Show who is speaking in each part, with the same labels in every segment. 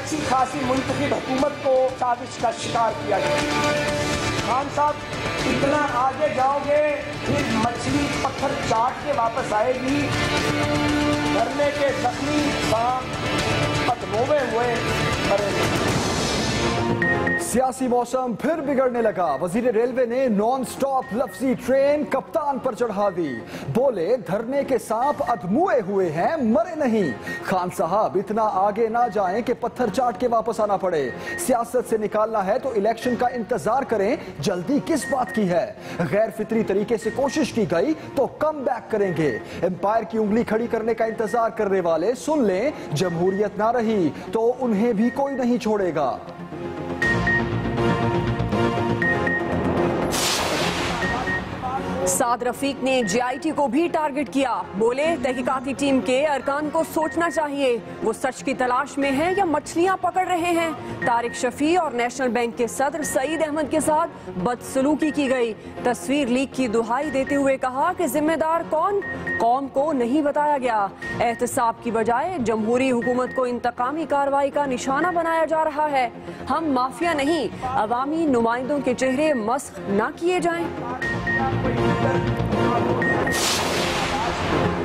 Speaker 1: अच्छी खासी मुंतखब हुकूमत को साजिश का शिकार किया गया। खान साहब इतना आगे जाओगे फिर मछली पत्थर चाट के वापस आएगी। धरने के जख्मी सांप पतलोवे हुए मरेंगे।
Speaker 2: सियासी मौसम फिर बिगड़ने लगा। वजीर रेलवे ने नॉन स्टॉप लफ्जी ट्रेन कप्तान पर चढ़ा दी। बोले धरने के सांप अधमुए हुए हैं, मरे नहीं। खान साहब इतना आगे ना जाएं कि पत्थर चाट के वापस आना पड़े। सियासत से निकालना है तो इलेक्शन का इंतजार करें, जल्दी किस बात की है। गैर फितरी तरीके से कोशिश की गई तो कम बैक करेंगे। एम्पायर की उंगली खड़ी करने का इंतजार करने वाले सुन लें, जमहूरियत ना रही तो उन्हें भी कोई नहीं छोड़ेगा।
Speaker 3: साद रफीक ने जीआईटी को भी टारगेट किया। बोले तहकीकाती टीम के अरकान को सोचना चाहिए, वो सच की तलाश में हैं या मछलियां पकड़ रहे हैं। तारिक शफी और नेशनल बैंक के सदर सईद अहमद के साथ बदसलूकी की गई। तस्वीर लीक की दुहाई देते हुए कहा कि जिम्मेदार कौन, कौम को नहीं बताया गया। एहतसाब की बजाय जमहूरी हुकूमत को इंतकामी कार्रवाई का निशाना बनाया जा रहा है। हम माफिया नहीं, अवामी नुमाइंदों के चेहरे मस्ख ना किए जाएं।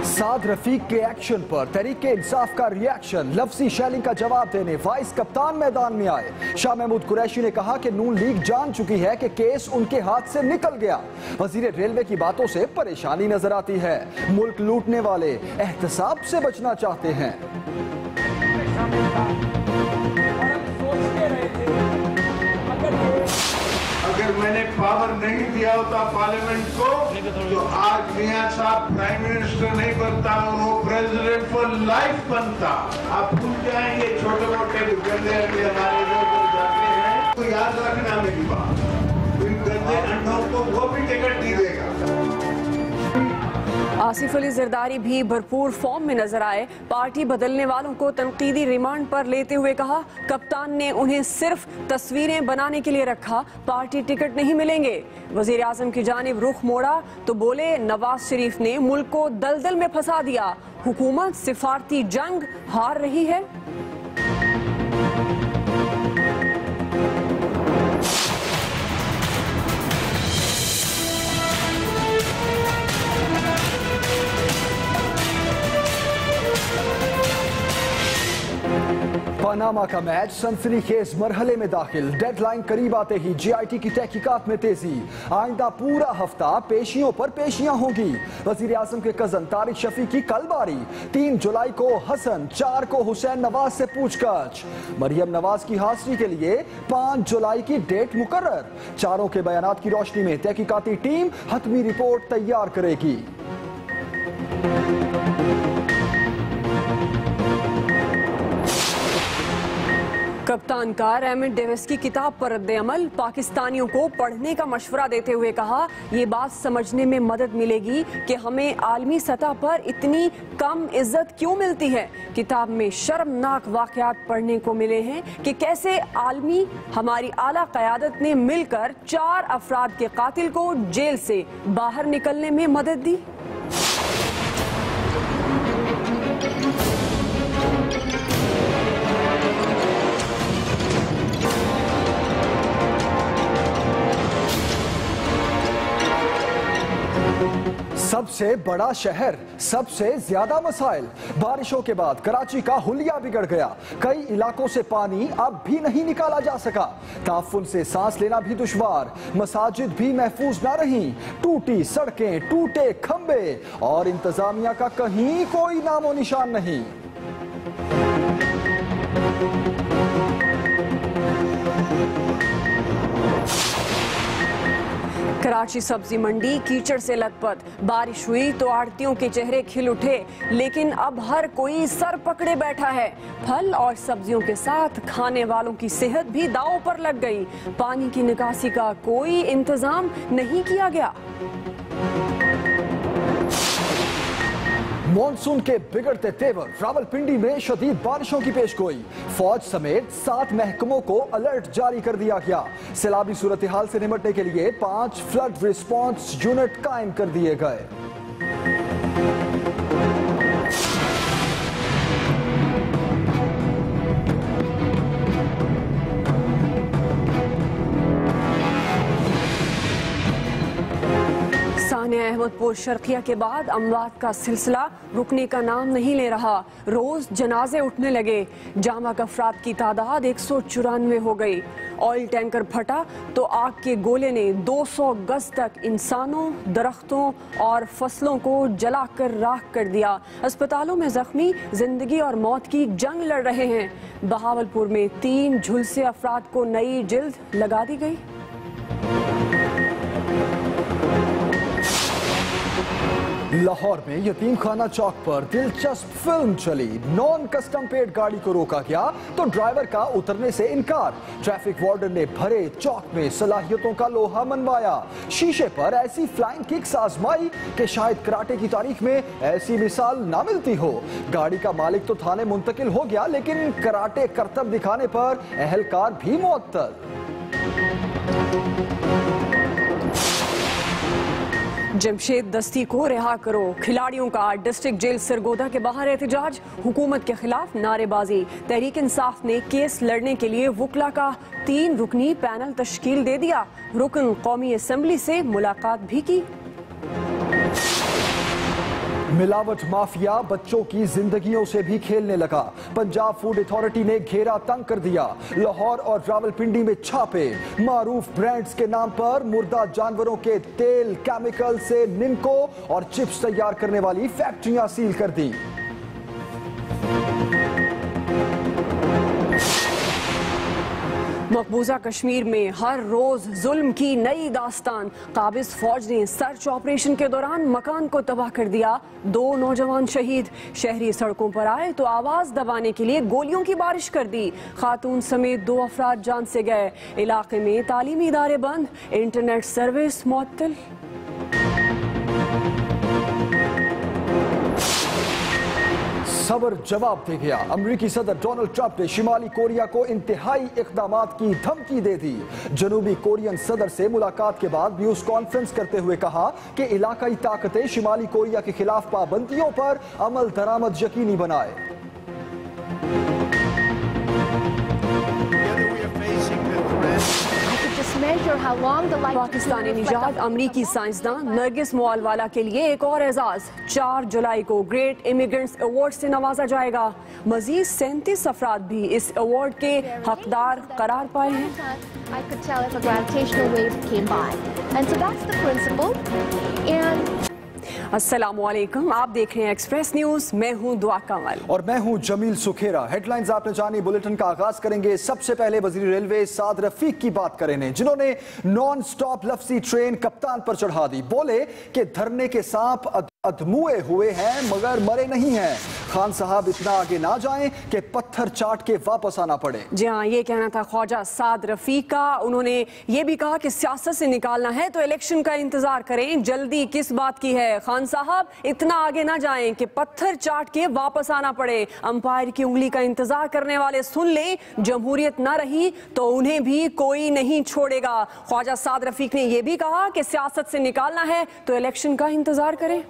Speaker 2: साद रफीक के एक्शन पर तहरीके इंसाफ का रिएक्शन। लफ्जी शैलिंग का जवाब देने वाइस कप्तान मैदान में आए। शाह महमूद कुरैशी ने कहा कि नून लीग जान चुकी है कि केस उनके हाथ से निकल गया। वजीर रेलवे की बातों से परेशानी नजर आती है। मुल्क लूटने वाले एहतसाब से बचना चाहते हैं।
Speaker 4: अगर मैंने पावर नहीं दिया होता पार्लियामेंट को तो आज मियां साहब प्राइम मिनिस्टर नहीं बनता, वो प्रेसिडेंट फॉर लाइफ बनता। आप भूल जाएंगे छोटे मोटे गंदे अंडे हमारे जो जाते हैं, तो याद रखना मेरी बात, इन गंदे अंडों को वो भी टिकट नहीं देगा।
Speaker 3: आसिफ अली जरदारी भी भरपूर फॉर्म में नजर आए। पार्टी बदलने वालों को तनकीदी रिमांड पर लेते हुए कहा, कप्तान ने उन्हें सिर्फ तस्वीरें बनाने के लिए रखा, पार्टी टिकट नहीं मिलेंगे। वजीर आजम की जानिब रुख मोड़ा तो बोले नवाज शरीफ ने मुल्क को दलदल में फंसा दिया, हुकूमत सिफारती जंग हार रही है।
Speaker 2: पनामा का मैच सनसनीखेज मरहले में दाखिल। डेडलाइन करीब आते ही जीआईटी की तहकीकात में तेजी। आइंदा पूरा हफ्ता पेशियों पर पेशियां होंगी। वजीर आजम के कजन तारिक शफी की कल बारी। 3 जुलाई को हसन, 4 को हुसैन नवाज से पूछताछ। मरियम नवाज की हाजिरी के लिए 5 जुलाई की डेट मुकर्रर। चारों के बयानात की रोशनी में तहकीकाती टीम हतमी रिपोर्ट तैयार करेगी।
Speaker 3: कप्तान का रेमंड डेविस की किताब पर रद्द-ए-अमल। पाकिस्तानियों को पढ़ने का मशवरा देते हुए कहा, ये बात समझने में मदद मिलेगी कि हमें आलमी सतह पर इतनी कम इज्जत क्यों मिलती है। किताब में शर्मनाक वाकयात पढ़ने को मिले हैं कि कैसे आलमी हमारी आला क़यादत ने मिलकर 4 अफराद के कातिल को जेल से बाहर निकलने में मदद दी।
Speaker 2: सबसे बड़ा शहर, सबसे ज्यादा मसाइल। बारिशों के बाद कराची का हुलिया बिगड़ गया। कई इलाकों से पानी अब भी नहीं निकाला जा सका। ताफुन से सांस लेना भी दुश्वार। मसाजिद भी महफूज ना रही। टूटी सड़कें, टूटे खंबे और इंतजामिया का कहीं कोई नामो निशान नहीं।
Speaker 3: कराची सब्जी मंडी कीचड़ से लथपथ। बारिश हुई तो आड़तियों के चेहरे खिल उठे, लेकिन अब हर कोई सर पकड़े बैठा है। फल और सब्जियों के साथ खाने वालों की सेहत भी दांव पर लग गई। पानी की निकासी का कोई इंतजाम नहीं किया गया।
Speaker 2: मॉनसून के बिगड़ते तेवर। रावलपिंडी में शदीद बारिशों की पेशगोई। फौज समेत 7 महकमों को अलर्ट जारी कर दिया गया। सैलाबी सूरत हाल से निपटने के लिए 5 फ्लड रिस्पांस यूनिट कायम कर दिए गए।
Speaker 3: अहमदपुर शर्किया के बाद अमवात का सिलसिला रुकने का नाम नहीं ले रहा। रोज जनाजे उठने लगे। जामक अफराद की तादाद 194 हो गई। ऑयल टैंकर फटा तो आग के गोले ने 200 गज तक इंसानों, दरख्तों और फसलों को जलाकर राख कर दिया। अस्पतालों में जख्मी जिंदगी और मौत की जंग लड़ रहे हैं। बहावलपुर में 3 झुलसे अफराद को नई जिल्द लगा दी गई।
Speaker 2: लाहौर में यतीम खाना चौक पर दिलचस्प फिल्म चली। नॉन कस्टम पेड गाड़ी को रोका गया तो ड्राइवर का उतरने से इनकार। ट्रैफिक वार्डन ने भरे चौक में सलाहियतों का लोहा मनवाया। शीशे पर ऐसी फ्लाइंग किक्स आजमाई कि शायद कराटे की तारीख में ऐसी मिसाल ना मिलती हो। गाड़ी का मालिक तो थाने मुंतकिल हो गया, लेकिन कराटे करतब दिखाने पर अहलकार भी मुअत्तल।
Speaker 3: जमशेद दस्ती को रिहा करो। खिलाड़ियों का डिस्ट्रिक्ट जेल सरगोदा के बाहर एहतजाज। हुकूमत के खिलाफ नारेबाजी। तहरीक इंसाफ ने केस लड़ने के लिए वुकला का 3 रुकनी पैनल तश्कील दे दिया। रुकन कौमी असेंबली से मुलाकात भी की।
Speaker 2: मिलावट माफिया बच्चों की जिंदगियों से भी खेलने लगा। पंजाब फूड अथॉरिटी ने घेरा तंग कर दिया। लाहौर और रावलपिंडी में छापे। मारूफ ब्रांड्स के नाम पर मुर्दा जानवरों के तेल, केमिकल से निमको और चिप्स तैयार करने वाली फैक्ट्रियां सील कर दी।
Speaker 3: मकबूजा कश्मीर में हर रोज जुल्म की नई दास्तान। काबिज फौज ने सर्च ऑपरेशन के दौरान मकान को तबाह कर दिया। 2 नौजवान शहीद। शहरी सड़कों पर आए तो आवाज दबाने के लिए गोलियों की बारिश कर दी। खातून समेत 2 अफराद जान से गए। इलाके में तालीमी इदारे बंद, इंटरनेट सर्विस मुअत्तल।
Speaker 2: सबर जवाब दे गया। अमेरिकी सदर डोनाल्ड ट्रंप ने शिमाली कोरिया को इंतहाई इक़दामात की धमकी दे दी। जनूबी कोरियन सदर से मुलाकात के बाद न्यूज कॉन्फ्रेंस करते हुए कहा कि इलाकाई ताकतें शिमाली कोरिया के खिलाफ पाबंदियों पर अमल दरामद यकीनी बनाए।
Speaker 3: पाकिस्तानी निजात अमरीकी साइंसदान नरगिस मुआलवाला के लिए एक और एजाज। 4 जुलाई को ग्रेट इमिग्रेंट्स अवार्ड से नवाजा जाएगा। मजीद 37 अफराद भी इस अवार्ड के हकदार करार पाए हैं। अस्सलामुअलैकुम, आप देख रहे हैं एक्सप्रेस न्यूज। मैं हूं दुआ कमल
Speaker 2: और मैं हूं जमील सुखेरा। हेडलाइंस आपने जानी। बुलेटिन का आगाज करेंगे। सबसे पहले वजीर रेलवे साद रफीक की बात करेंगे, जिन्होंने नॉन स्टॉप लफ्जी ट्रेन कप्तान पर चढ़ा दी। बोले कि धरने के सांप अधमुए हुए हैं मगर मरे नहीं हैं। खान साहब इतना आगे ना जाएं कि पत्थर चाट के वापस आना पड़े।
Speaker 3: जी हाँ, ये कहना था ख्वाजा साद रफीक का। उन्होंने ये भी कहा कि सियासत से निकालना है तो इलेक्शन का इंतजार करें, जल्दी किस बात की है। खान साहब इतना आगे ना जाएं कि पत्थर चाट के वापस आना पड़े। अंपायर की उंगली का इंतजार करने वाले सुन लें, जमहूरियत ना रही तो उन्हें भी कोई नहीं छोड़ेगा। ख्वाजा साद रफीक ने यह भी कहा कि सियासत से निकालना है तो इलेक्शन का इंतजार करें।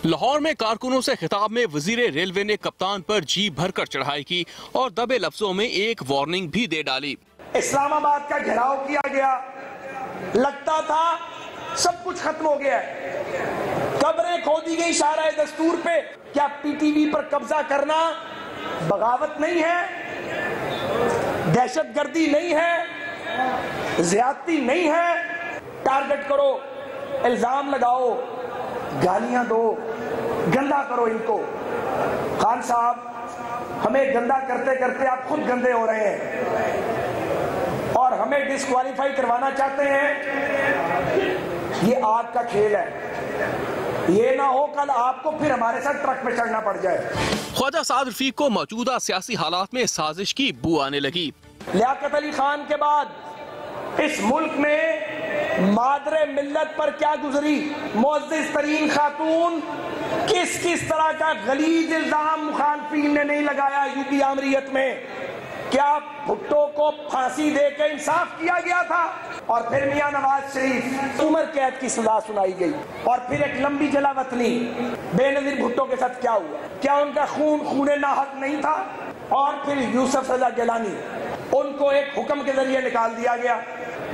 Speaker 5: लाहौर में कारकुनों से खिताब में वजीर रेलवे ने कप्तान पर जी भरकर चढ़ाई की और दबे लफ्जों में एक वार्निंग भी दे डाली।
Speaker 1: इस्लामाबाद का घेराव किया गया, लगता था सब कुछ खत्म हो गया है। कब्रें खोदी गई शारा दस्तूर पे। क्या पीटीवी पर कब्जा करना बगावत नहीं है, दहशतगर्दी नहीं है, ज्यादती नहीं है? टारगेट करो, इल्जाम लगाओ, गालियां दो, गंदा करो इनको। खान साहब, हमें गंदा करते करते आप खुद गंदे हो रहे हैं और हमें डिस्क्वालीफाई करवाना चाहते हैं। ये आग का खेल है, ये ना हो कल आपको फिर हमारे साथ ट्रक में चढ़ना पड़ जाए।
Speaker 5: ख्वाजा साद रफीक को मौजूदा सियासी हालात में साजिश की बू आने लगी।
Speaker 1: लियाकत अली खान के बाद इस मुल्क में मादरे मिल्लत पर क्या गुजरी। मुअज़्ज़िज़ तरीन खातून, किस किस तरह का गलीज इल्जाम मुखालफीन ने नहीं लगाया यूपी आमरीत में। क्या भुट्टो को फांसी देकर इंसाफ किया गया था और फिर मियां नवाज शरीफ उम्र कैद की सजा सुनाई गई और फिर एक लंबी जलावतनी। बेनजीर भुट्टो के साथ क्या हुआ? क्या उनका खून खूने नाहक नहीं था? और फिर यूसुफ रजा गिलानी, उनको एक हुक्म के जरिए निकाल दिया गया।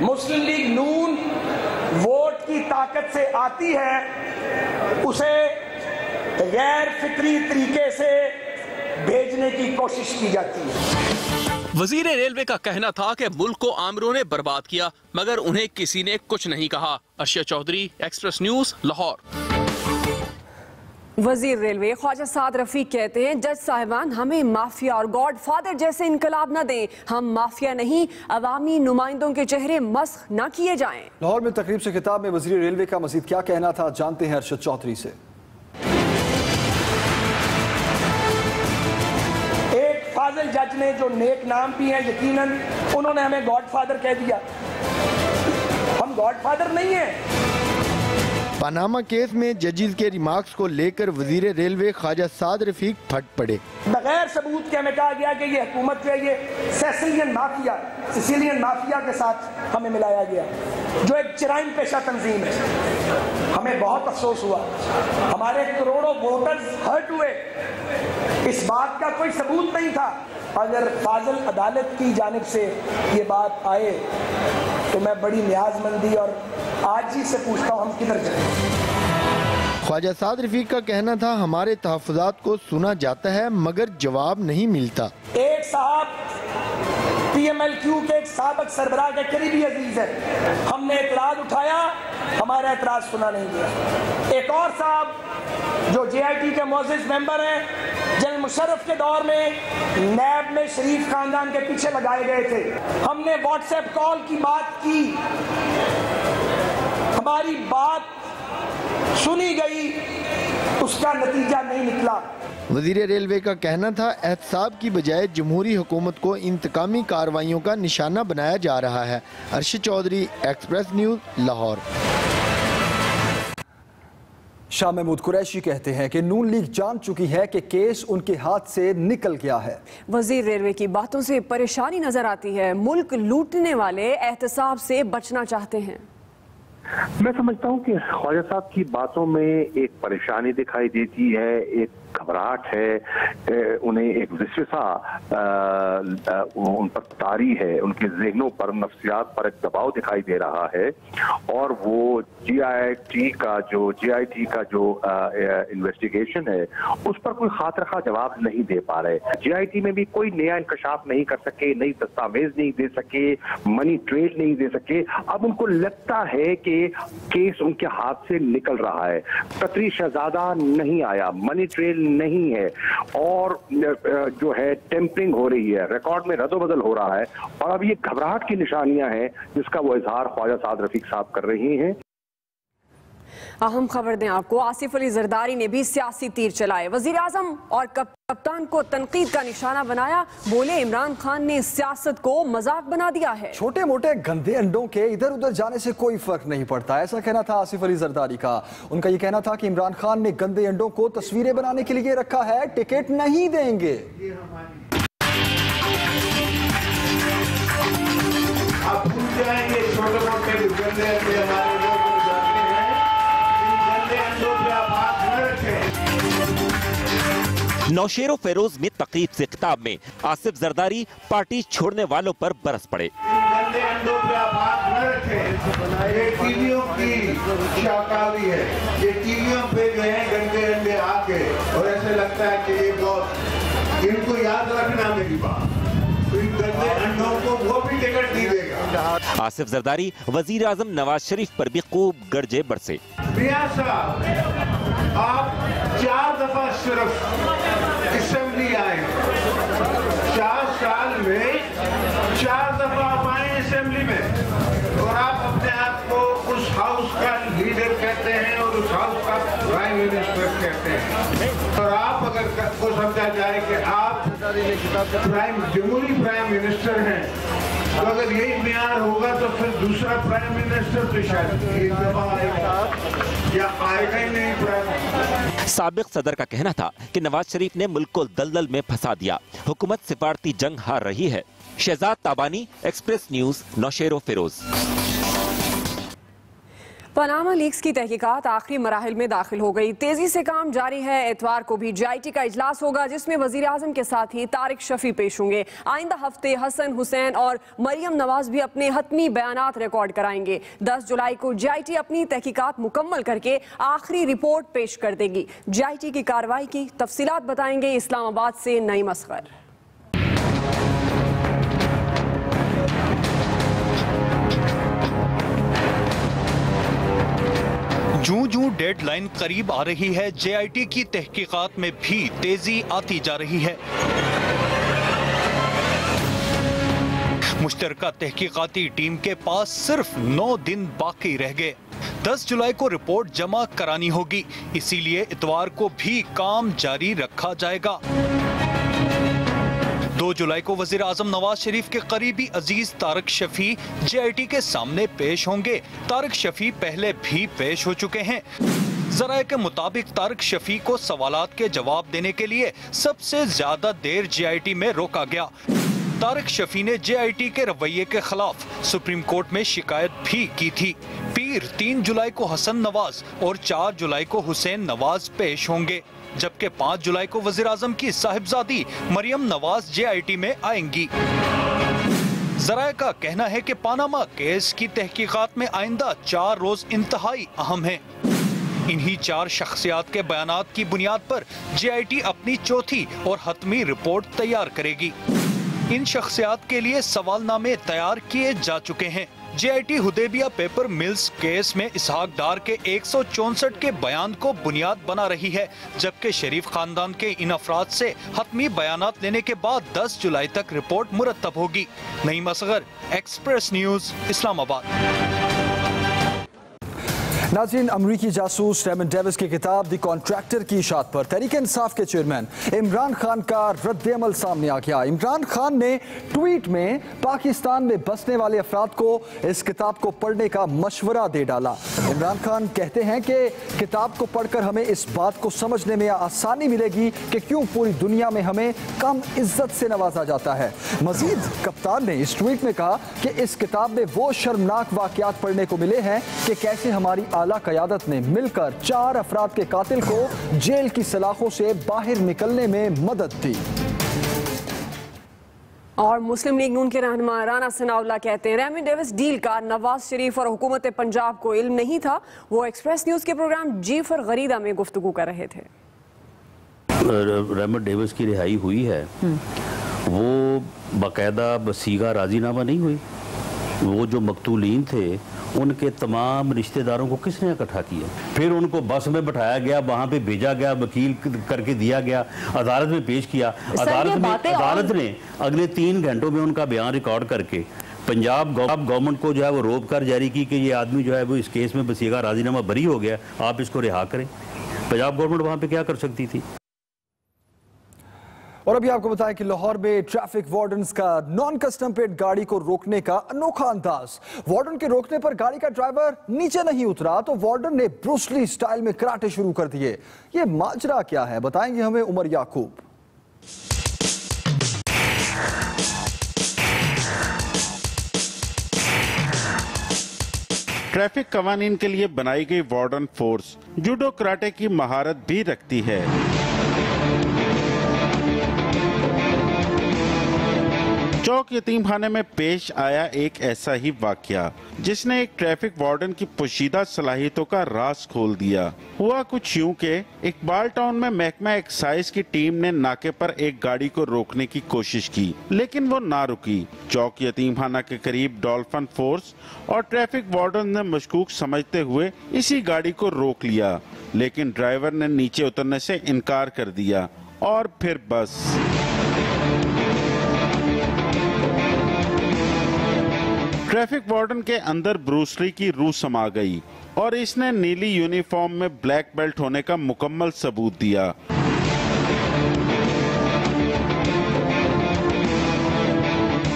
Speaker 1: मुस्लिम लीग नून वोट की ताकत से आती है, उसे गैर फिक्री तरीके से भेजने की कोशिश की जाती है।
Speaker 5: वजीर रेलवे का कहना था कि मुल्क को आमिरों ने बर्बाद किया, मगर उन्हें किसी ने कुछ नहीं कहा। Arshad Chaudhry, Express News, Lahore.
Speaker 3: वजीर रेलवे ख्वाजा साद रफीक कहते हैं, जज साहिबान हमें माफिया और गॉड फादर जैसे इनकलाब न दें। हम माफिया नहीं, अवामी नुमाइंदों के चेहरे मस्ख न किए जाएं।
Speaker 2: लाहौर में तकरीब से खिताब में वजीर रेलवे का मजीद क्या कहना था, जानते हैं अर्शद चौधरी से।
Speaker 1: फाजिल जज ने जो नेक नाम भी हैं, यकीनन उन्होंने हमें गॉडफादर कह दिया। हम गॉडफादर नहीं हैं।
Speaker 6: पनामा केस में जजेस के रिमार्क्स को लेकर वजीर रेलवे ख्वाजा साद रफीक फट पड़े।
Speaker 1: बगैर सबूत के हमें कहा गया कि ये हुकूमत जो है ये सिसिलियन माफिया के साथ हमें मिलाया गया, जो एक जराइम पेशा तंजीम है। हमें बहुत अफसोस हुआ, हमारे करोड़ों वोटर्स हर्ट हुए। इस बात का कोई सबूत नहीं था। अगर फाजिल अदालत की जानिब से ये बात आए तो मैं बड़ी न्याजमंदी और आजी से पूछता हूँ, हम किधर जाएं?
Speaker 6: ख्वाजा साद रफीक का कहना था, हमारे तहफ़्फ़ुज़ात को सुना जाता है मगर जवाब नहीं मिलता।
Speaker 1: एक साहब PMLQ के एक साबिक सरबराह के करीबी अजीज है, हमने एतराज उठाया, हमारा एतराज सुना नहीं गया। एक और साहब जो JIT के मोअज़्ज़िज़ मेंबर हैं, जनरल मुशर्रफ के दौर में नैब में शरीफ खानदान के पीछे लगाए गए थे। हमने व्हाट्सएप कॉल की बात की, हमारी बात सुनी गई, उसका नतीजा नहीं निकला।
Speaker 6: वजीर रेलवे का कहना था, एहतसाब की बजाय जमहूरी हुकूमत को इंतकामी कार्रवाइयों का निशाना बनाया जा रहा है। Arshad Chaudhry, Express News, Lahore.
Speaker 2: शाह महमूद कुरैशी कहते हैं कि नून लीग जान चुकी है कि केस उनके हाथ से निकल गया है।
Speaker 3: वजीर रेलवे की बातों से परेशानी नजर आती है। मुल्क लूटने वाले एहतसाब से बचना चाहते हैं।
Speaker 7: मैं समझता हूँ कि ख्वाजा साहब की बातों में एक परेशानी दिखाई देती है, एक घबराहट है, उन्हें एक विस्वसा उन पर तारी है, उनके ज़हनों पर, नफ्सियात पर एक दबाव दिखाई दे रहा है। और वो JIT का जो इन्वेस्टिगेशन है उस पर कोई खातरखा जवाब नहीं दे पा रहे। JIT में भी कोई नया इंकशाफ नहीं कर सके, नई दस्तावेज नहीं दे सके, मनी ट्रेल नहीं दे सके। अब उनको लगता है कि केस उनके हाथ से निकल रहा है। कतरी शहजादा नहीं आया, मनी ट्रेल नहीं है, और जो है टेम्परिंग हो रही है, रिकॉर्ड में रद्दोबदल हो रहा है। और अब ये घबराहट की निशानियां हैं जिसका वो इजहार ख्वाजा साद रफीक साहब कर रही हैं।
Speaker 3: अहम खबर दें आपको, आसिफ अली जरदारी ने भी सियासी तीर चलाए। वजीर आजम और कप्तान को तनकीद का निशाना बनाया। बोले, इमरान खान ने सियासत को मजाक बना दिया है।
Speaker 2: छोटे मोटे गंदे अंडों के इधर उधर जाने से कोई फर्क नहीं पड़ता, ऐसा कहना था आसिफ अली जरदारी का। उनका ये कहना था कि इमरान खान ने गंदे अंडों को तस्वीरें बनाने के लिए रखा है, टिकट नहीं देंगे।
Speaker 4: आप भूल जाएंगे छोटे मोटे गंदे अंडे हमारे
Speaker 8: नौशेरो फेरोज में तकरीब से खिताब में आसिफ जरदारी पार्टी छोड़ने वालों पर बरस पड़े।
Speaker 4: गंदे अंडों पे आप हाथ न रखें, ये टीवियों की शाकावी है। ये टीवियों पे जो है गंदे अंडे आके, और ऐसे लगता है कि ये बहुत, इनको याद रखना मेरी बात, गंदे अंडों को वो भी टिकट नहीं देगा।
Speaker 8: आसिफ जरदारी वजीर आजम नवाज शरीफ पर भी खूब गरजे बरसे।
Speaker 4: रियाज साहब, आप 4 दफा सिर्फ असेंबली आए, 4 साल में 4 दफा आप आए असेंबली में, और आप अपने आप को उस हाउस का लीडर कहते हैं और उस हाउस का प्राइम मिनिस्टर कहते हैं। और आप अगर को समझा जाए कि आप जमहूरी प्राइम मिनिस्टर हैं, तो अगर यही म्यार होगा तो फिर दूसरा प्राइम मिनिस्टर तो शायद एक दफा आएगा या आएगा ही नहीं प्राइम।
Speaker 8: साबिक सदर का कहना था कि नवाज शरीफ ने मुल्क को दलदल में फंसा दिया, हुकूमत सिफारती जंग हार रही है। Shahzad Tabani, Express News, Naushero Feroze.
Speaker 3: Panama Leaks की तहकीकात आखिरी मराहिल में दाखिल हो गई। तेजी से काम जारी है। इतवार को भी GIT का इजलास होगा जिसमें वजीर आजम के साथ ही तारिक शफी पेश होंगे। आइंदा हफ्ते हसन हुसैन और मरियम नवाज भी अपने हतमी बयानात रिकॉर्ड कराएंगे। 10 जुलाई को GIT अपनी तहकीकात मुकम्मल करके आखिरी रिपोर्ट पेश कर देगी। GIT की कार्रवाई की तफसीलात बताएंगे इस्लामाबाद से नईम असगर।
Speaker 9: जूं-जूं डेडलाइन करीब आ रही है, JIT की तहकीकात में भी तेजी आती जा रही है। मुश्तरका तहकीकाती टीम के पास सिर्फ 9 दिन बाकी रह गए। 10 जुलाई को रिपोर्ट जमा करानी होगी, इसीलिए इतवार को भी काम जारी रखा जाएगा। 2 जुलाई को वजीर आजम नवाज शरीफ के करीबी अजीज तारिक शफी JIT के सामने पेश होंगे। तारिक शफी पहले भी पेश हो चुके हैं। जराये के मुताबिक तारिक शफी को सवालात के जवाब देने के लिए सबसे ज्यादा देर JIT में रोका गया। तारिक शफी ने JIT के रवैये के खिलाफ सुप्रीम कोर्ट में शिकायत भी की थी। पीर 3 जुलाई को हसन नवाज और 4 जुलाई को हुसैन नवाज पेश होंगे, जबकि 5 जुलाई को वजीर आजम की साहिबजादी मरियम नवाज JIT में आएंगी। जराये का कहना है कि पनामा केस की तहकीकात में आइंदा 4 रोज इंतहाई अहम हैं। इन्हीं 4 शख्सियात के बयानात की बुनियाद पर JIT अपनी चौथी और हतमी रिपोर्ट तैयार करेगी। इन शख्सियात के लिए सवालनामे तैयार किए जा चुके हैं। JIT Hudaibiya paper mills case में इसहाक डार के 164 के बयान को बुनियाद बना रही है, जबकि शरीफ खानदान के इन अफराद से हतमी बयानात लेने के बाद 10 जुलाई तक रिपोर्ट मुरतब होगी। Naeem Asghar, express news, Islamabad.
Speaker 2: नाज़रीन, अमरीकी जासूस रेमंड डेविस की किताब द कॉन्ट्रैक्टर की इशात पर तहरीक इंसाफ के चेयरमैन इमरान खान का रद्द-ए-अमल सामने आ गया। इमरान खान ने ट्वीट में पाकिस्तान में बसने वाले अफराद को इस किताब को पढ़ने का मशवरा दे डाला। इमरान खान कहते हैं कि किताब को पढ़कर हमें इस बात को समझने में आसानी मिलेगी कि क्यों पूरी दुनिया में हमें कम इज्जत से नवाजा जाता है। मजीद कप्तान ने इस ट्वीट में कहा कि इस किताब में वो शर्मनाक वाकयात पढ़ने को मिले हैं कि कैसे हमारी आला क़यादत ने मिलकर 4 अफराद के कातिल को जेल की सलाखों से बाहर निकलने में मदद दी।
Speaker 3: और मुस्लिम लीग नून के रहनुमा राना सनाउल्लाह कहते हैं रेमंड डेविस डील का नवाज शरीफ और हुकूमत पंजाब को इल्म नहीं था। वो एक्सप्रेस न्यूज के प्रोग्राम जीफर गरीदा में गुफ्तगू कर रहे थे।
Speaker 10: रेमंड डेविस की रिहाई हुई है, वो बाकायदा वसीगा राजीनामा नहीं हुई। वो जो मकतूलीन थे उनके तमाम रिश्तेदारों को किसने इकट्ठा किया, फिर उनको बस में बैठाया गया, वहाँ पे भेजा गया, वकील करके दिया गया, अदालत में पेश किया। अदालत ने अगले 3 घंटों में उनका बयान रिकॉर्ड करके पंजाब गवर्नमेंट को जो है वो रोक कर जारी की कि ये आदमी जो है वो इस केस में वसीगा राजीनामा बरी हो गया, आप इसको रिहा करें। पंजाब गवर्नमेंट वहाँ पे क्या कर सकती थी।
Speaker 2: और अभी आपको बताएं कि लाहौर में ट्रैफिक वार्डन्स का नॉन कस्टम प्लेट गाड़ी को रोकने का अनोखा अंदाज। वार्डन के रोकने पर गाड़ी का ड्राइवर नीचे नहीं उतरा तो वार्डन ने ब्रूस ली स्टाइल में कराटे शुरू कर दिए। ये माजरा क्या है, बताएंगे हमें उमर याकूब।
Speaker 11: ट्रैफिक कवानीन के लिए बनाई गई वार्डन फोर्स जूडो कराटे की महारत भी रखती है। चौक यतीम खाने में पेश आया एक ऐसा ही वाकया जिसने एक ट्रैफिक वार्डन की पोशीदा सलाहियतों का राज खोल दिया। हुआ कुछ यूं के इकबाल टाउन में महकमा एक्साइज की टीम ने नाके पर एक गाड़ी को रोकने की कोशिश की, लेकिन वो ना रुकी। चौक यतीम खाना के करीब डॉल्फिन फोर्स और ट्रैफिक वार्डन ने मशकूक समझते हुए इसी गाड़ी को रोक लिया, लेकिन ड्राइवर ने नीचे उतरने से इनकार कर दिया और फिर बस। ट्रैफिक वार्डन के अंदर ब्रूस ली की रूह समा गई और इसने नीली यूनिफॉर्म में ब्लैक बेल्ट होने का मुकम्मल सबूत दिया।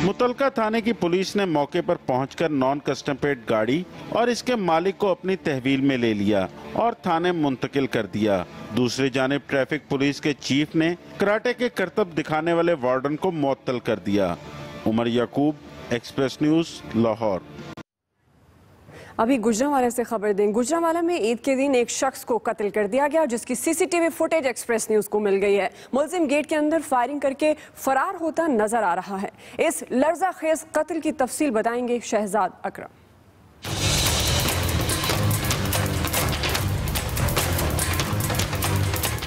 Speaker 11: मुतलका थाने की पुलिस ने मौके पर पहुंचकर नॉन कस्टम प्लेट गाड़ी और इसके मालिक को अपनी तहवील में ले लिया और थाने मुंतकिल कर दिया। दूसरी जानिब ट्रैफिक पुलिस के चीफ ने कराटे के करतब दिखाने वाले वार्डन को मुअत्तल कर दिया। उमर याकूब, एक्सप्रेस न्यूज, लाहौर।
Speaker 3: अभी गुजरांवाला से खबर दें। गुजरांवाला में ईद के दिन एक शख्स को कत्ल कर दिया गया, जिसकी सीसीटीवी फुटेज एक्सप्रेस न्यूज को मिल गई है। मुलजिम गेट के अंदर फायरिंग करके फरार होता नजर आ रहा है। इस लर्ज़ाखेज कत्ल की तफसील बताएंगे शहजाद अकरम।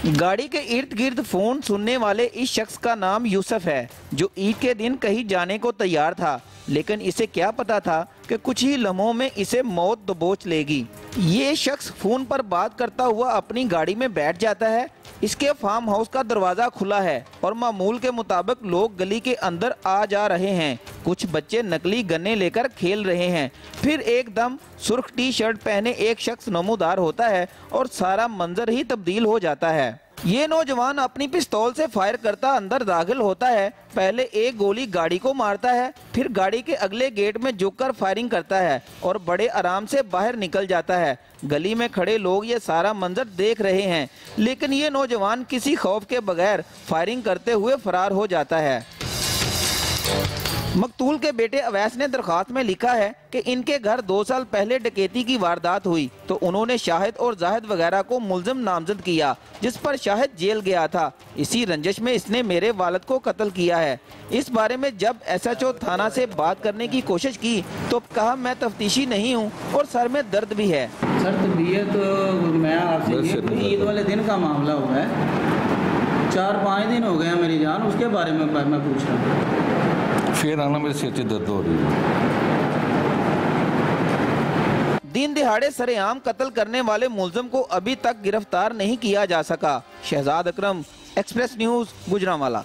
Speaker 12: गाड़ी के इर्द गिर्द फोन सुनने वाले इस शख्स का नाम यूसुफ है, जो ईद के दिन कहीं जाने को तैयार था, लेकिन इसे क्या पता था कि कुछ ही लम्हों में इसे मौत दबोच लेगी। ये शख्स फोन पर बात करता हुआ अपनी गाड़ी में बैठ जाता है। इसके फार्म हाउस का दरवाजा खुला है और मामूल के मुताबिक लोग गली के अंदर आ जा रहे हैं। कुछ बच्चे नकली गन्ने लेकर खेल रहे हैं। फिर एकदम सुर्ख टी शर्ट पहने एक शख्स नमूदार होता है और सारा मंजर ही तब्दील हो जाता है। ये नौजवान अपनी पिस्तौल से फायर करता अंदर दाखिल होता है। पहले एक गोली गाड़ी को मारता है, फिर गाड़ी के अगले गेट में झुककर फायरिंग करता है और बड़े आराम से बाहर निकल जाता है। गली में खड़े लोग ये सारा मंजर देख रहे हैं, लेकिन ये नौजवान किसी खौफ के बगैर फायरिंग करते हुए फरार हो जाता है। मकतूल के बेटे अवैस ने दरखास्त में लिखा है कि इनके घर 2 साल पहले डकैती की वारदात हुई तो उन्होंने शाहिद और जाहिद वगैरह को मुलजिम नामजद किया, जिस पर शाहिद जेल गया था। इसी रंजिश में इसने मेरे वालिद को कत्ल किया है। इस बारे में जब SHO थाना से बात करने की कोशिश की तो कहा मैं तफ्तीशी नहीं हूँ और सर में दर्द भी है।
Speaker 13: सर तो मैं आपसे ईद वाले दिन का मामला हुआ है, 4-5 दिन हो गए हैं मेरी जान, उसके बारे में मैं पूछ रहा हूँ।
Speaker 10: फिर आना मेरे सिर दर्द हो रही है।
Speaker 12: दिन दिहाड़े सरेआम कत्ल करने वाले मुलजिम को अभी तक गिरफ्तार नहीं किया जा सका। शहजाद अकरम, एक्सप्रेस न्यूज, गुजरांवाला।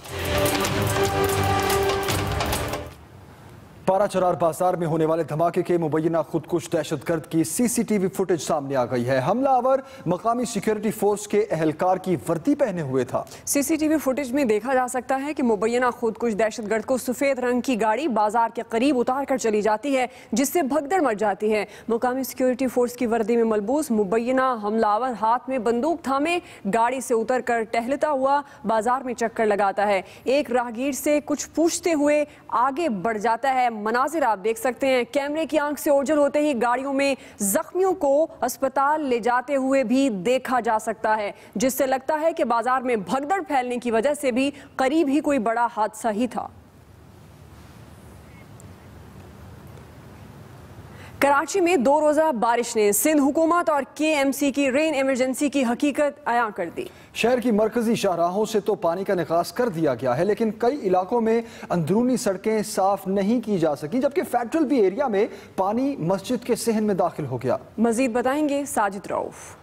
Speaker 2: पाराचरार बाजार में होने वाले धमाके के मुबैना खुदकुश दहशतगर्द की सीसीटीवी फुटेज सामने आ गई है। हमलावर मकामी सिक्योरिटी फोर्स के एहलकार की वर्दी पहने हुए था।
Speaker 3: सीसीटीवी फुटेज में देखा जा सकता है कि मुबैना खुदकुश दहशतगर्द को सफेद रंग की गाड़ी बाजार के करीब उतार कर चली जाती है, जिससे भगदड़ मच जाती है। मुकामी सिक्योरिटी फोर्स की वर्दी में मलबूस मुबैना हमलावर हाथ में बंदूक थामे गाड़ी से उतर कर टहलता हुआ बाजार में चक्कर लगाता है। एक राहगीर से कुछ पूछते हुए आगे बढ़ जाता है। मनाजिर आप देख सकते हैं। कैमरे की आंख से ओझल होते ही गाड़ियों में जख्मियों को अस्पताल ले जाते हुए भी देखा जा सकता है, जिससे लगता है कि बाजार में भगदड़ फैलने की वजह से भी करीब ही कोई बड़ा हादसा ही था। कराची में 2 रोजा बारिश ने सिंध हुकूमत और KMC की रेन इमरजेंसी की हकीकत अयां कर दी।
Speaker 2: शहर की मरकजी शाहराहों से तो पानी का निकास कर दिया गया है, लेकिन कई इलाकों में अंदरूनी सड़कें साफ नहीं की जा सकी, जबकि फेडरल बी एरिया में पानी मस्जिद के सहन में दाखिल हो गया।
Speaker 3: मजीद बताएंगे साजिद रऊफ।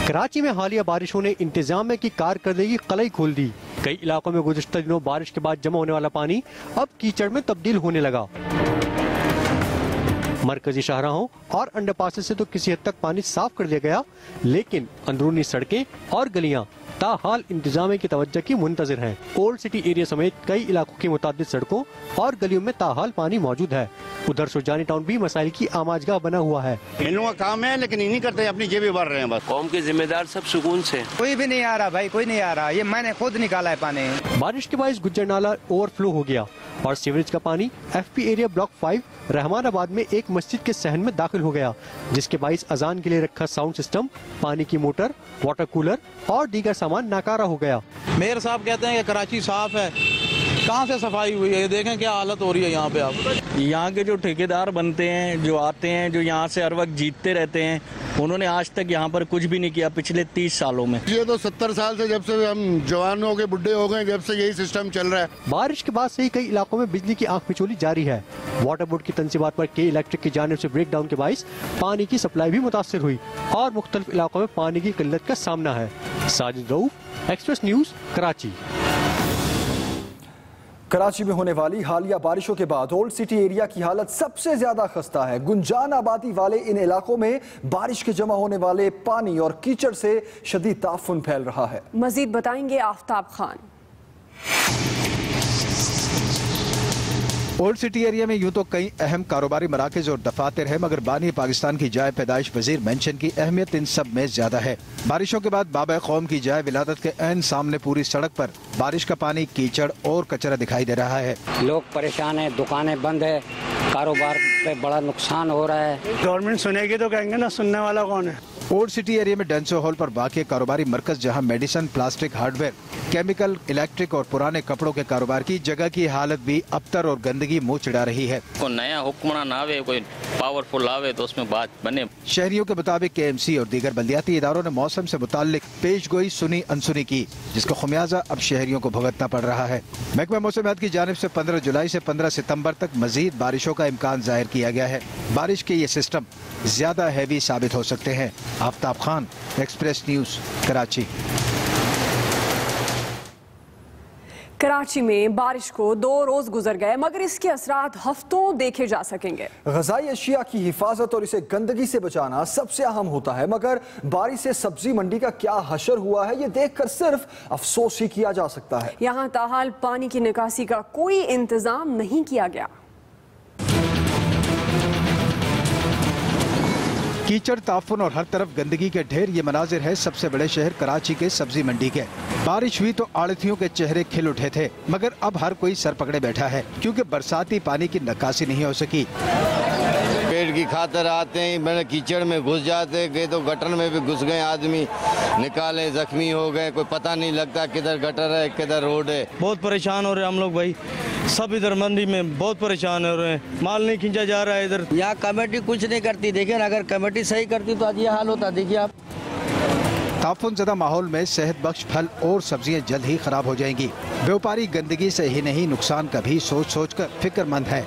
Speaker 14: कराची में हालिया बारिशों ने इंतजामिया की कारकर्दगी कलई खोल दी। कई इलाकों में गुज़िश्ता दिनों बारिश के बाद जमा होने वाला पानी अब कीचड़ में तब्दील होने लगा। मरकजी शाहराहों और अंडरपासेस से तो किसी हद तक पानी साफ कर दिया गया, लेकिन अंदरूनी सड़कें और गलियां ताहाल इंतजामिया की तवज्जो की मुंतजिर हैं। ओल्ड सिटी एरिया समेत कई इलाकों की मुतादिद सड़कों और गलियों में ताहाल पानी मौजूद है। उधर सुजानी टाउन भी मसाइल की आमाजगाह बना हुआ है।
Speaker 15: इन लोगों का काम है, लेकिन इन्हीं करते हैं, अपनी जेबें भर रहे हैं बस। कौम के जिम्मेदार सब सुकून से। कोई भी नहीं आ रहा भाई, कोई नहीं आ रहा। ये मैंने खुद निकाला है पानी।
Speaker 14: बारिश के बायस गुज्जर नाला ओवरफ्लो हो गया और सीवरेज का पानी FP एरिया ब्लॉक 5 रहमानाबाद में एक मस्जिद के सहन में दाखिल हो गया, जिसके बायस अजान के लिए रखा साउंड सिस्टम, पानी की मोटर, वाटर कूलर और दीगर सामान नाकारा हो गया।
Speaker 16: मेयर साहब कहते हैं कि कराची साफ है, कहाँ से सफाई हुई है? ये देखें क्या हालत हो रही है यहाँ पे। आप
Speaker 17: यहाँ के जो ठेकेदार बनते हैं, जो आते हैं, जो यहाँ से हर वक्त जीतते रहते हैं, उन्होंने आज तक यहाँ पर कुछ भी नहीं किया पिछले 30 सालों में।
Speaker 15: ये तो 70 साल से, जब से हम जवान हो गए, बुढ़े हो गए, जब से यही सिस्टम चल रहा है।
Speaker 14: बारिश के बाद से ही कई इलाकों में बिजली की आंख मिचौली जारी है। वाटर बोर्ड की तंसीबात पर K इलेक्ट्रिक की जानिब से ब्रेक डाउन के बायस पानी की सप्लाई भी मुतासर हुई और मुख्तलिफ इलाकों में पानी की किल्लत का सामना है। Sajid Rauf, Express News, Karachi.
Speaker 2: कराची में होने वाली हालिया बारिशों के बाद ओल्ड सिटी एरिया की हालत सबसे ज्यादा खस्ता है। गुंजान आबादी वाले इन इलाकों में बारिश के जमा होने वाले पानी और कीचड़ से शदीद ताफुन फैल रहा है।
Speaker 3: मजीद बताएंगे Aftab Khan.
Speaker 18: Old city area में यूं तो कई अहम कारोबारी मराकज और दफातर है, मगर बानी पाकिस्तान की जाए पैदाइश वजीर मेंशन की अहमियत इन सब में ज्यादा है। बारिशों के बाद बाबा कौम की जाए विलादत के ऐन सामने पूरी सड़क पर बारिश का पानी, कीचड़ और कचरा दिखाई दे रहा है।
Speaker 19: लोग परेशान है, दुकानें बंद है, कारोबार पे बड़ा नुकसान हो रहा है।
Speaker 20: गवर्नमेंट सुनेगी तो कहेंगे ना, सुनने वाला कौन है।
Speaker 18: ओल्ड सिटी एरिया में डेंसो हॉल पर वाक़ कारोबारी मरकज, जहां medicine, plastic, hardware, chemical, electric और पुराने कपड़ों के कारोबार की जगह की हालत भी अबतर और गंदगी मुंह चिढ़ा रही है।
Speaker 21: कोई नया हुक्मरान आवे, कोई पावरफुल आवे तो उसमें बात बने।
Speaker 18: शहरियों के मुताबिक KMC और दीगर बल्दियाती इदारों ने मौसम से मुताल्लिक पेशगोई सुनी अनसुनी की, जिसका खुमियाजा अब शहरियों को भुगतना पड़ रहा है। महकमा मौसमियात की जानिब से 15 जुलाई से 15 सितम्बर तक मजीद बारिशों का इम्कान जाहिर किया गया है। बारिश के ये सिस्टम ज्यादा हैवी साबित हो सकते हैं। Aftab Khan, Express News, Karachi.
Speaker 3: कराची में बारिश को 2 रोज गुजर गए, मगर इसके असरात हफ्तों देखे जा सकेंगे।
Speaker 2: ग़िज़ाई अशिया की हिफाजत और इसे गंदगी से बचाना सबसे अहम होता है, मगर बारिश से सब्जी मंडी का क्या हशर हुआ है, ये देखकर सिर्फ अफसोस ही किया जा सकता है।
Speaker 3: यहाँ ताहाल पानी की निकासी का कोई इंतजाम नहीं किया गया।
Speaker 18: कीचड़, ताफुन और हर तरफ गंदगी के ढेर, ये मनाजिर है सबसे बड़े शहर कराची के सब्जी मंडी के। बारिश हुई तो आड़तियों के चेहरे खिल उठे थे, मगर अब हर कोई सर पकड़े बैठा है, क्योंकि बरसाती पानी की निकासी नहीं हो सकी।
Speaker 22: पेट की खातर आते हैं, मैंने कीचड़ में घुस जाते गए तो गटर में भी घुस गए, आदमी निकाले जख्मी हो गए, कोई पता नहीं लगता किधर गटर है किधर रोड है।
Speaker 17: बहुत परेशान हो रहे हैं हम लोग भाई, सब इधर मंडी में बहुत परेशान हो रहे हैं, माल नहीं खींचा जा रहा है इधर।
Speaker 19: यहाँ कमेटी कुछ नहीं करती, देखिए अगर कमेटी सही करती तो आज ये हाल होता। देखिए आप,
Speaker 18: ताफुन ज़दा माहौल में सेहत बख्श फल और सब्जियां जल्द ही खराब हो जाएंगी। व्यापारी गंदगी से ही नहीं, नुकसान का भी सोच सोच कर फिक्रमंद है।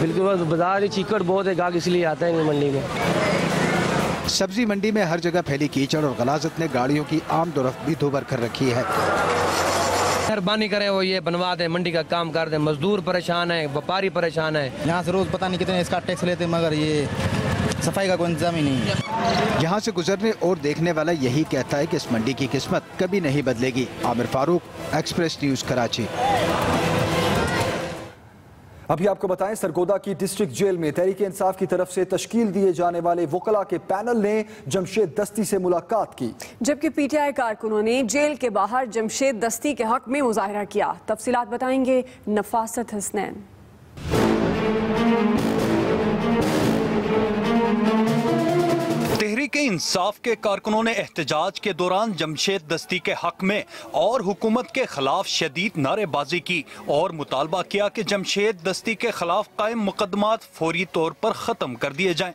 Speaker 19: बिल्कुल बाजार चीकड़ बहुत है, गाहक इसलिए आता है मंडी में।
Speaker 18: सब्जी मंडी में हर जगह फैली कीचड़ और गलाजत ने गाड़ियों की आमदोरफ्त भी दुबर कर रखी है।
Speaker 23: मेहरबानी करें वो ये बनवा दें, मंडी का काम कर दें। मजदूर परेशान है, व्यापारी परेशान है।
Speaker 24: यहाँ से रोज पता नहीं कितने इसका टैक्स लेते, मगर ये सफाई का कोई इंतजाम ही नहीं है।
Speaker 18: यहाँ से गुजरने और देखने वाला यही कहता है कि इस मंडी की किस्मत कभी नहीं बदलेगी। Aamir Farooq, express News, Karachi.
Speaker 2: अभी आपको बताएं, सरगोदा की डिस्ट्रिक्ट जेल में तहरीक इंसाफ की तरफ से तश्कील दिए जाने वाले वकला के पैनल ने जमशेद दस्ती से मुलाकात की,
Speaker 3: जबकि PTI कारकुनों ने जेल के बाहर जमशेद दस्ती के हक में मुजाहरा किया। तफसीलात बताएंगे नफासत हसनैन।
Speaker 9: तहरीक इंसाफ के कारकुनों ने एहतजाज के दौरान जमशेद दस्ती के हक में और हुकूमत के खिलाफ शदीद नारेबाजी की और मुतालबा किया कि जमशेद दस्ती के खिलाफ कायम मुकदमात फौरी तौर पर खत्म कर दिए जाएं।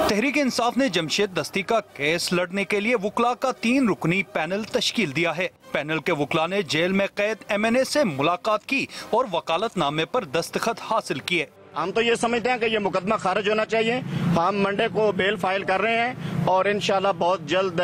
Speaker 9: तहरीक इंसाफ ने जमशेद दस्ती का केस लड़ने के लिए वकला का 3 रुकनी पैनल तश्कील दिया है। पैनल के वकला ने जेल में कैद MNA से मुलाकात की और वकालतनामे पर दस्तखत हासिल किए।
Speaker 25: हम तो ये समझते हैं कि ये मुकदमा खारिज होना चाहिए। हम मंडे को बेल फाइल कर रहे हैं और इंशाल्लाह बहुत जल्द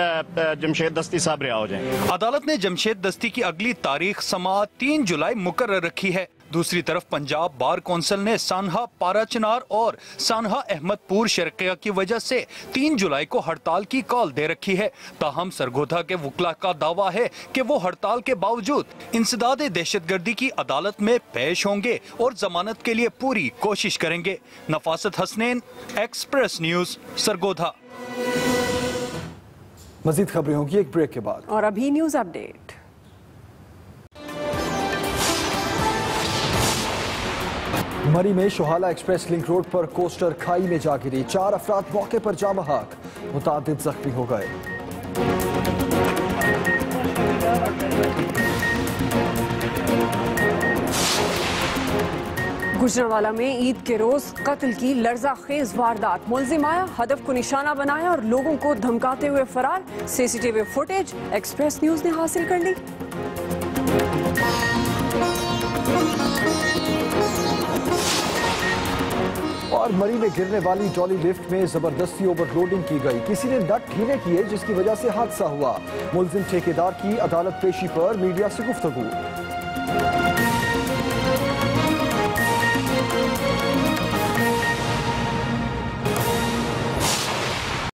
Speaker 25: जमशेद दस्ती साहब रिहा हो जाएंगे।
Speaker 9: अदालत ने जमशेद दस्ती की अगली तारीख समाअत 3 जुलाई मुकर्रर रखी है। दूसरी तरफ पंजाब बार कौंसिल ने सानहा पाराचनार और सानहा अहमदपुर शर्किया की वजह से 3 जुलाई को हड़ताल की कॉल दे रखी है। ताहम सरगोधा के वकला का दावा है कि वो हड़ताल के बावजूद इंसदाद दहशतगर्दी की अदालत में पेश होंगे और जमानत के लिए पूरी कोशिश करेंगे। नफासत हसनैन, एक्सप्रेस न्यूज, सरगोधा।
Speaker 2: मजीद खबरें होंगी एक ब्रेक के बाद।
Speaker 3: और अभी न्यूज अपडेट।
Speaker 2: मरी में शोहाला एक्सप्रेस लिंक रोड पर कोस्टर खाई में जा गिरी, 4 अफराद मौके पर जाम बहक, मुतादिद जख्मी हो गए।
Speaker 3: गुजरांवाला में ईद के रोज कत्ल की लर्जाखेज वारदात, मुलजिम आया, हदफ को निशाना बनाया और लोगों को धमकाते हुए फरार। CCTV फुटेज एक्सप्रेस न्यूज ने हासिल कर ली।
Speaker 2: और मरी में गिरने वाली ट्रॉली लिफ्ट में जबरदस्ती ओवरलोडिंग की गई, किसी ने नट ढीले किए जिसकी वजह से हादसा हुआ। मुलजिम ठेकेदार की अदालत पेशी पर मीडिया से गुफ्तगू।